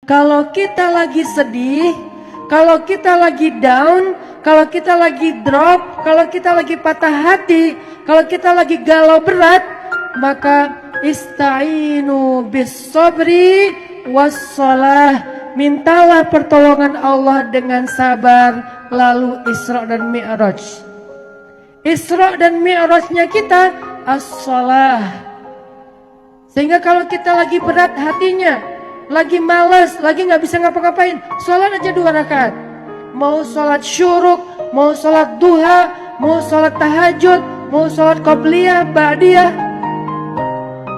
Kalau kita lagi sedih, kalau kita lagi down, kalau kita lagi drop, kalau kita lagi patah hati, kalau kita lagi galau berat, maka ista'inu bis sabri wassalah. Mintalah pertolongan Allah dengan sabar. Lalu Isra dan Mi'raj. Isra dan Mi'rajnya kita as-salah. Sehingga kalau kita lagi berat hatinya, lagi malas, lagi gak bisa ngapa-ngapain, sholat aja 2 rakaat. Mau sholat syuruk, mau sholat duha, mau sholat tahajud, mau sholat qobliyah, ba'diyah,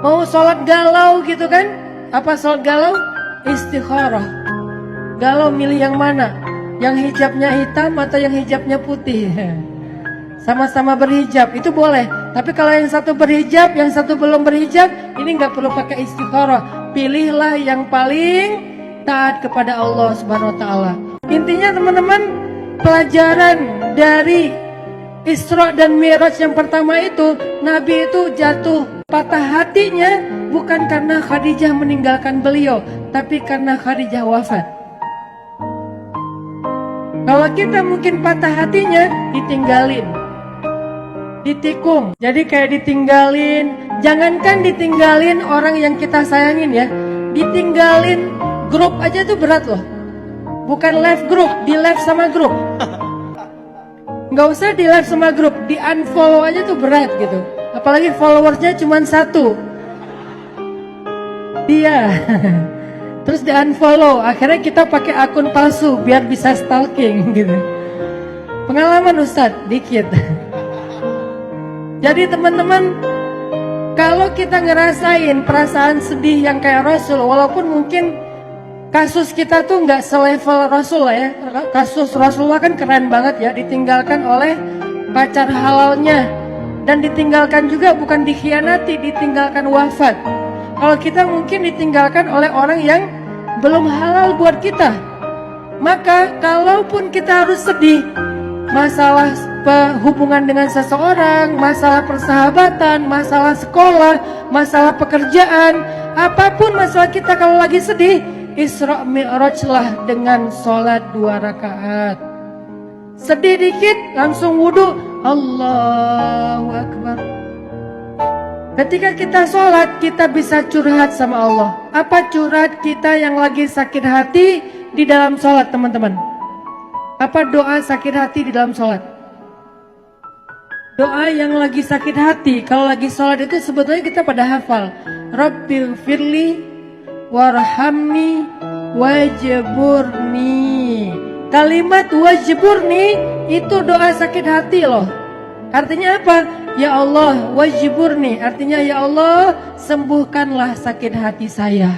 mau sholat galau gitu kan. Apa sholat galau? Istikharah. Galau milih yang mana? Yang hijabnya hitam atau yang hijabnya putih? Sama-sama berhijab, itu boleh. Tapi kalau yang satu berhijab, yang satu belum berhijab, ini nggak perlu pakai istikharah. Pilihlah yang paling taat kepada Allah Subhanahu Wa Taala. Intinya teman-teman, pelajaran dari Isra dan Mi'raj yang pertama itu, Nabi itu jatuh patah hatinya bukan karena Khadijah meninggalkan beliau, tapi karena Khadijah wafat. Kalau kita mungkin patah hatinya ditinggalin, ditikung. Jadi kayak ditinggalin, jangankan ditinggalin orang yang kita sayangin ya, ditinggalin grup aja tuh berat loh. Bukan left grup, di left sama grup. Nggak usah di left sama grup, di unfollow aja tuh berat gitu. Apalagi followersnya cuma 1. Dia. Terus di unfollow, akhirnya kita pakai akun palsu biar bisa stalking gitu. Pengalaman Ustadz, dikit. Jadi teman-teman, kalau kita ngerasain perasaan sedih yang kayak Rasul, walaupun mungkin kasus kita tuh nggak selevel Rasul lah ya. Kasus Rasulullah kan keren banget ya, ditinggalkan oleh pacar halalnya. Dan ditinggalkan juga bukan dikhianati, ditinggalkan wafat. Kalau kita mungkin ditinggalkan oleh orang yang belum halal buat kita, maka kalaupun kita harus sedih, masalah hubungan dengan seseorang, masalah persahabatan, masalah sekolah, masalah pekerjaan, apapun masalah kita kalau lagi sedih, Isra Mi'raj lah dengan sholat 2 rakaat. Sedih dikit langsung wudhu, Allahu Akbar. Ketika kita sholat, kita bisa curhat sama Allah. Apa curhat kita yang lagi sakit hati di dalam sholat, teman-teman? Apa doa sakit hati di dalam sholat? Doa yang lagi sakit hati, kalau lagi sholat itu sebetulnya kita pada hafal. Rabbighfirli warhamni wajburni. Kalimat wajburni itu doa sakit hati loh. Artinya apa? Ya Allah wajburni, artinya ya Allah sembuhkanlah sakit hati saya.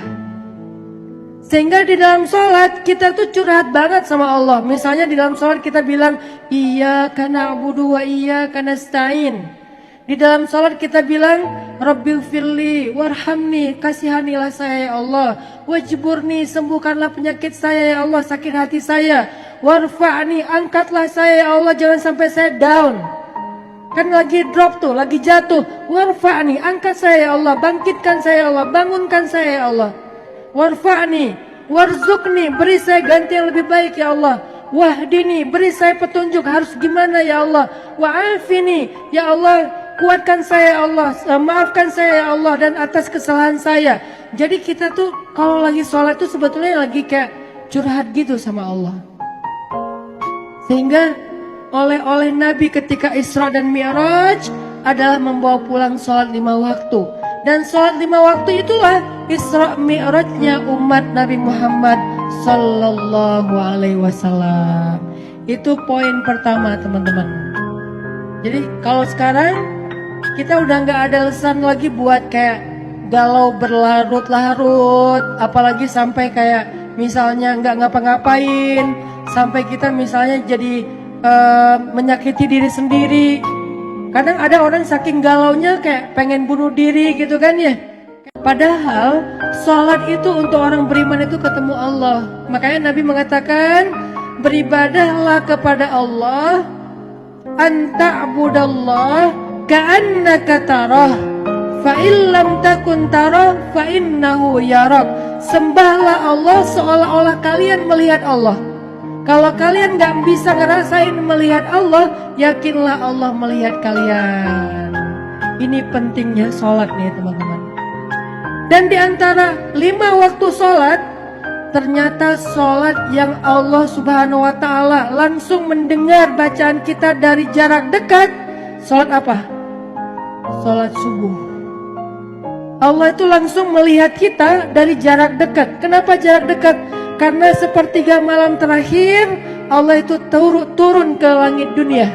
Sehingga di dalam sholat kita tuh curhat banget sama Allah. Misalnya di dalam sholat kita bilang iyyaka na'budu wa iyyaka nasta'in. Di dalam sholat kita bilang Rabbighfirli warhamni, kasihanilah saya ya Allah. Wajburni, sembuhkanlah penyakit saya ya Allah, sakit hati saya. Warfa'ni, angkatlah saya ya Allah, jangan sampai saya down. Kan lagi drop tuh, lagi jatuh. Warfa'ni, angkat saya ya Allah, bangkitkan saya ya Allah, bangunkan saya ya Allah. Warfa'ni, warzukni, beri saya ganti yang lebih baik ya Allah. Wahdini, beri saya petunjuk harus gimana ya Allah. Wa'afini, ya Allah, kuatkan saya ya Allah, maafkan saya ya Allah dan atas kesalahan saya. Jadi kita tuh kalau lagi sholat tuh sebetulnya lagi kayak curhat gitu sama Allah. Sehingga oleh Nabi ketika Isra dan Mi'raj adalah membawa pulang sholat 5 waktu. Dan sholat 5 waktu itulah Isra Mi'rajnya umat Nabi Muhammad Sallallahu Alaihi Wasallam. Itu poin pertama teman-teman. Jadi kalau sekarang kita udah gak ada alasan lagi buat kayak galau berlarut-larut. Apalagi sampai kayak misalnya gak ngapa-ngapain, sampai kita misalnya jadi menyakiti diri sendiri. Kadang ada orang saking galaunya kayak pengen bunuh diri gitu kan ya. Padahal sholat itu untuk orang beriman itu ketemu Allah. Makanya Nabi mengatakan beribadahlah kepada Allah anta'budallah ka'annaka tarah fa illam takun tarah fa innahu yarak. Sembahlah Allah seolah-olah kalian melihat Allah. Kalau kalian gak bisa ngerasain melihat Allah, yakinlah Allah melihat kalian. Ini pentingnya sholat nih teman-teman. Dan di antara 5 waktu sholat, ternyata sholat yang Allah Subhanahu wa ta'ala langsung mendengar bacaan kita dari jarak dekat. Sholat apa? Sholat subuh. Allah itu langsung melihat kita dari jarak dekat. Kenapa jarak dekat? Karena sepertiga malam terakhir Allah itu turun ke langit dunia.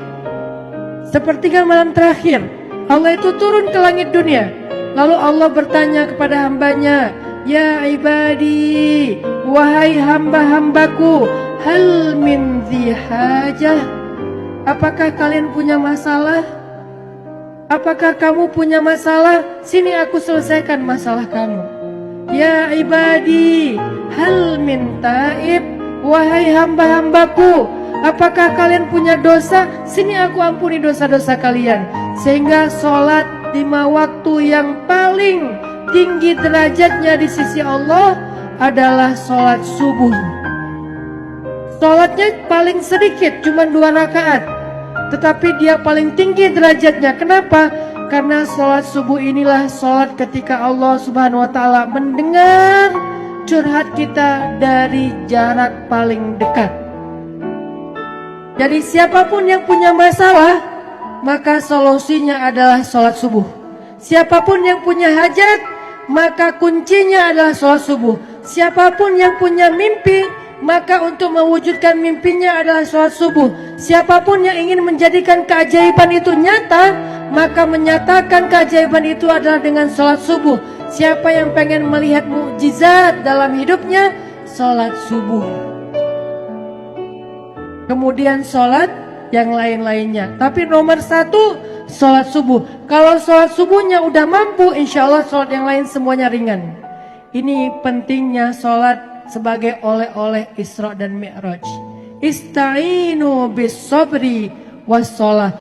Sepertiga malam terakhir Allah itu turun ke langit dunia. Lalu Allah bertanya kepada hambanya, ya ibadi, wahai hamba-hambaku, hal min dhi hajah. Apakah kalian punya masalah? Apakah kamu punya masalah? Sini aku selesaikan masalah kamu. Ya ibadi, hal min taib. Wahai hamba-hambaku, apakah kalian punya dosa? Sini aku ampuni dosa-dosa kalian. Sehingga sholat 5 waktu yang paling tinggi derajatnya di sisi Allah adalah sholat subuh. Sholatnya paling sedikit, cuma 2 rakaat, tetapi dia paling tinggi derajatnya. Kenapa? Karena sholat subuh inilah sholat ketika Allah Subhanahu wa ta'ala mendengar curhat kita dari jarak paling dekat. Jadi siapapun yang punya masalah, maka solusinya adalah sholat subuh. Siapapun yang punya hajat, maka kuncinya adalah sholat subuh. Siapapun yang punya mimpi, maka untuk mewujudkan mimpinya adalah sholat subuh. Siapapun yang ingin menjadikan keajaiban itu nyata, maka menyatakan keajaiban itu adalah dengan sholat subuh. Siapa yang pengen melihat mukjizat dalam hidupnya, sholat subuh. Kemudian sholat yang lain-lainnya. Tapi nomor 1, sholat subuh. Kalau sholat subuhnya udah mampu, insya Allah sholat yang lain semuanya ringan. Ini pentingnya sholat sebagai oleh-oleh Isra dan Mi'raj. Ista'inu bis sabri was sholat.